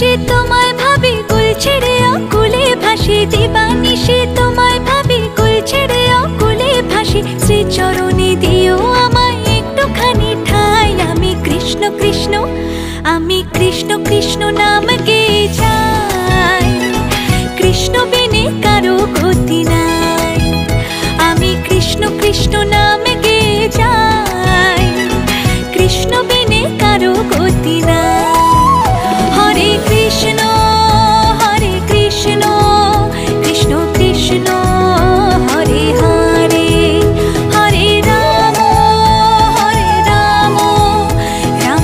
দিবানিশি তোমায় ভাবি, কুল ছেড়ে অকুলে ভাসি। দিবানিশি তোমায় ভাবি, কুল ছেড়ে অকুলে ভাসি। শ্রীচরণে দিও আমায় একটুখানি ঠাঁই। আমি কৃষ্ণ কৃষ্ণ, আমি কৃষ্ণ কৃষ্ণ নাম গেয়ে যাই। কৃষ্ণ বিনে কারো গতি নাই। আমি কৃষ্ণ কৃষ্ণ নাম